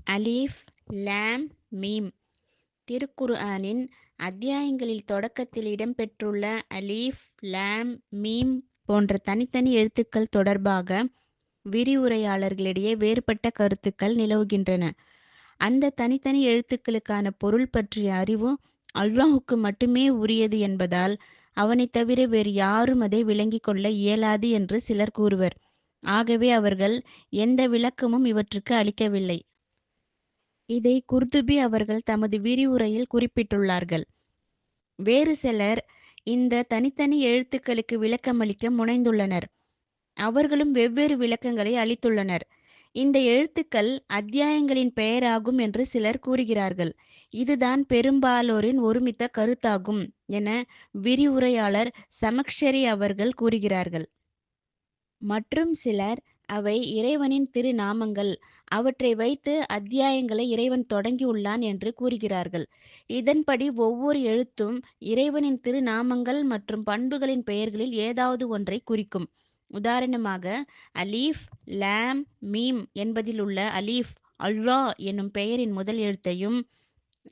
அலீஃப் லாம் மீம். திருக்குர்ஆனின் அத்தியாயங்களில் தொடக்கத்தில் இடம்பெற்றுள்ள அலீஃப் லாம் மீம் போன்ற தனித்தனி எழுத்துக்கள் தொடர்பாக விரிவுரையாளர்களிடையே வேறுபட்ட கருத்துக்கள் நிலவுகின்றன. அந்த தனித்தனி எழுத்துக்களுக்கான பொருள் பற்றிய அறிவு அல்லாஹுக்கு மட்டுமே உரியது என்பதால் அவனைத் தவிர வேறு யாரும் அதை விளங்கிக் கொள்ள இயலாது என்று சிலர் கூறுவர். ஆகவே அவர்கள் எந்த விளக்கமும் இவற்றுக்கு அளிக்கவில்லை. இதை குர்துபி அவர்கள் தமது விரிவுரையில் குறிப்பிட்டுள்ளார்கள். வேறு சிலர் இந்த தனித்தனி எழுத்துக்களுக்கு விளக்கமளிக்க முனைந்துள்ளனர். அவர்களும் வெவ்வேறு விளக்கங்களை அளித்துள்ளனர். இந்த எழுத்துக்கள் அத்தியாயங்களின் பெயராகும் என்று சிலர் கூறுகிறார்கள். இதுதான் பெரும்பாலோரின் ஒருமித்த கருத்தாகும் என விரிவுரையாளர் சமக்ஷரி அவர்கள் கூறுகிறார்கள். மற்றும் சிலர் அவை இறைவனின் திருநாமங்கள், அவற்றை வைத்து அத்தியாயங்களை இறைவன் தொடங்கியுள்ளான் என்று கூறுகிறார்கள். இதன்படி ஒவ்வொரு எழுத்தும் இறைவனின் திருநாமங்கள் மற்றும் பண்புகளின் பெயர்களில் ஏதாவது ஒன்றை குறிக்கும். உதாரணமாக, அலீஃப் லாம் மீம் என்பதில் உள்ள அலீஃப் அல்லாஹ் என்னும் பெயரின் முதல் எழுத்தையும்,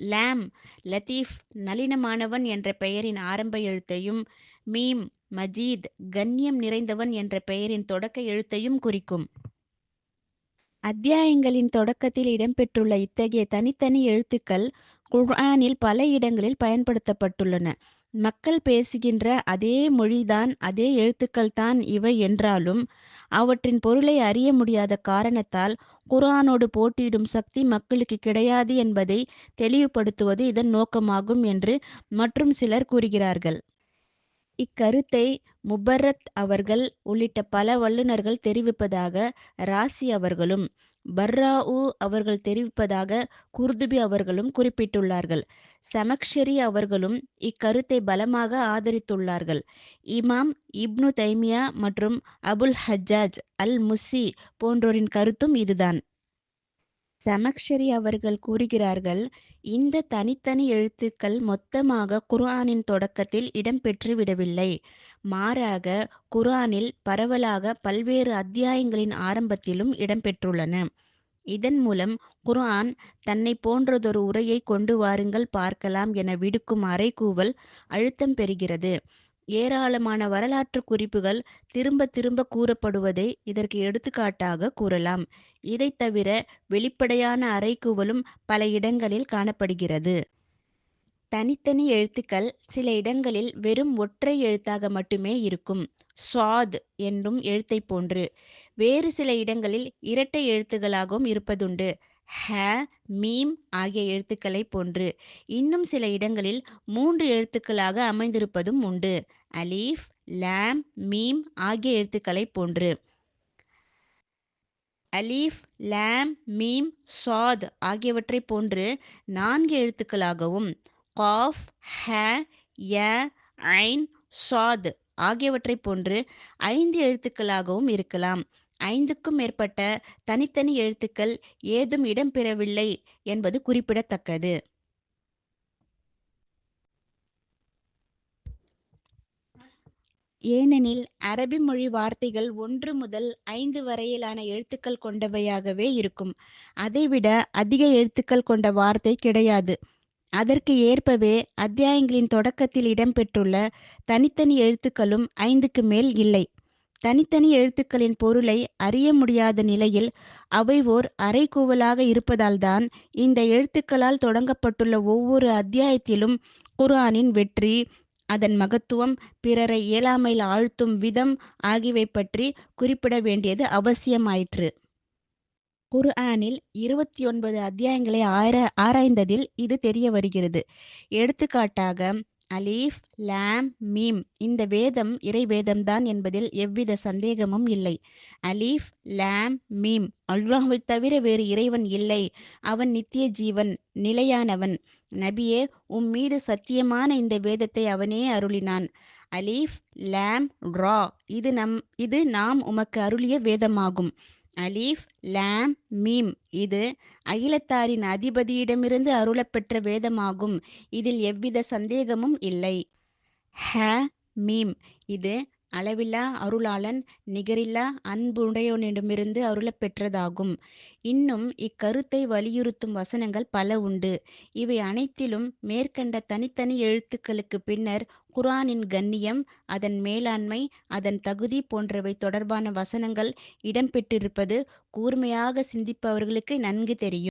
லாம் லத்தீஃப் நளினமானவன் என்ற பெயரின் ஆரம்ப எழுத்தையும், மீம் மஜீத் கண்ணியம் நிறைந்தவன் என்ற பெயரின் தொடக்க எழுத்தையும் குறிக்கும். அத்தியாயங்களின் தொடக்கத்தில் இடம்பெற்றுள்ள இத்தகைய தனித்தனி எழுத்துக்கள் குர்ஆனில் பல இடங்களில் பயன்படுத்தப்பட்டுள்ளன. மக்கள் பேசுகின்ற அதே மொழிதான், அதே எழுத்துக்கள்தான் இவை என்றாலும் அவற்றின் பொருளை அறிய முடியாத காரணத்தால் குர்ஆனோடு போட்டியிடும் சக்தி மக்களுக்கு கிடையாது என்பதை தெளிவுபடுத்துவது இதன் நோக்கமாகும் என்று மற்றும் சிலர் கூறுகிறார்கள். இக்கருத்தை முபர்ரத் அவர்கள் உள்ளிட்ட பல வல்லுநர்கள் தெரிவிப்பதாக ராசி அவர்களும், பர்ராஉ அவர்கள் தெரிவிப்பதாக குர்துபி அவர்களும் குறிப்பிட்டுள்ளார்கள். சமக்ஷரி அவர்களும் இக்கருத்தை பலமாக ஆதரித்துள்ளார்கள். இமாம் இப்னு தைமியா மற்றும் அபுல் ஹஜ்ஜாஜ் அல் முஸ்ஸி போன்றோரின் கருத்தும் இதுதான். சமக்ஷரி அவர்கள் கூறுகிறார்கள், இந்த தனித்தனி எழுத்துக்கள் மொத்தமாக குர்ஆனின் தொடக்கத்தில் இடம்பெற்று விடவில்லை. மாறாக குர்ஆனில் பரவலாக பல்வேறு அத்தியாயங்களின் ஆரம்பத்திலும் இடம்பெற்றுள்ளன. இதன் மூலம் குர்ஆன் தன்னை போன்றதொரு உரையை கொண்டு வாருங்கள் பார்க்கலாம் என விடுக்கும் அறைகூவல் அழுத்தம் பெறுகிறது. ஏராளமான வரலாற்று குறிப்புகள் திரும்ப திரும்ப கூறப்படுவதை இதற்கு எடுத்துக்காட்டாக கூறலாம். இதைத் தவிர வெளிப்படையான அறைகூவலும் பல இடங்களில் காணப்படுகிறது. தனித்தனி எழுத்துக்கள் சில இடங்களில் வெறும் ஒற்றை எழுத்தாக மட்டுமே இருக்கும், ஸாத் என்னும் எழுத்தைப் போன்று. வேறு சில இடங்களில் இரட்டை எழுத்துகளாகவும் இருப்பதுண்டு, ஹ மீம் ஆகிய எழுத்துக்களைப் போன்று. இன்னும் சில இடங்களில் 3 எழுத்துக்களாக அமைந்திருப்பதும் உண்டு, அலீஃப் லாம் மீம் ஆகிய எழுத்துக்களைப் போன்று. அலீஃப் லாம் மீம் ஸாத் ஆகியவற்றைப் போன்று 4 எழுத்துக்களாகவும், காஃப் ஹ ய ஐன் ஸாத் ஆகியவற்றைப் போன்று 5 எழுத்துக்களாகவும் இருக்கலாம். 5க்கும் மேற்பட்ட தனித்தனி எழுத்துக்கள் ஏதும் இடம்பெறவில்லை என்பது குறிப்பிடத்தக்கது. ஏனெனில் அரபி மொழி வார்த்தைகள் 1 முதல் 5 வரையிலான எழுத்துக்கள் கொண்டவையாகவே இருக்கும். அதைவிட அதிக எழுத்துக்கள் கொண்ட வார்த்தை கிடையாது. அதற்கு ஏற்பவே அத்தியாயங்களின் தொடக்கத்தில் இடம்பெற்றுள்ள தனித்தனி எழுத்துக்களும் 5க்கு மேல் இல்லை. தனித்தனி எழுத்துக்களின் பொருளை அறிய முடியாத நிலையில் அவை ஓர் அறைகூவலாக இருப்பதால்தான் இந்த எழுத்துக்களால் தொடங்கப்பட்டுள்ள ஒவ்வொரு அத்தியாயத்திலும் குர்ஆனின் வெற்றி, அதன் மகத்துவம், பிறரை இயலாமையில் ஆழ்த்தும் விதம் ஆகியவை பற்றி குறிப்பிட வேண்டியது அவசியமாயிற்று. குர்ஆனில் 29 அத்தியாயங்களை ஆராய்ந்ததில் இது தெரிய வருகிறது. எடுத்துக்காட்டாக, அலீஃப் லாம் மீம் இந்த வேதம் இறை வேதம்தான் என்பதில் எவ்வித சந்தேகமும் இல்லை. அலீஃப் லாம் மீம் அல்லாஹ்வைத் தவிர வேறு இறைவன் இல்லை, அவன் நித்திய ஜீவன், நிலையானவன். நபியே, மீது சத்தியமான இந்த வேதத்தை அவனே அருளினான். அலீஃப் லாம் ரா இது நாம் உமக்கு அருளிய வேதமாகும். அலீஃப் லாம் மீம் இது அகிலத்தாரின் அதிபதியிடமிருந்து அருளப்பெற்ற வேதமாகும். இதில் எவ்வித சந்தேகமும் இல்லை. ஹ மீம் இது அளவில்லா அருளாளன் நிகரில்லா அன்புடையோனிடமிருந்து அருளப் பெற்றதாகும். இன்னும் இக்கருத்தை வலியுறுத்தும் வசனங்கள் பல உண்டு. இவை அனைத்திலும் மேற்கண்ட தனித்தனி எழுத்துக்களுக்கு பின்னர் குர்ஆனின் கண்ணியம், அதன் மேலாண்மை, அதன் தகுதி போன்றவை தொடர்பான வசனங்கள் இடம்பெற்றிருப்பது கூர்மையாக சிந்திப்பவர்களுக்கு நன்கு தெரியும்.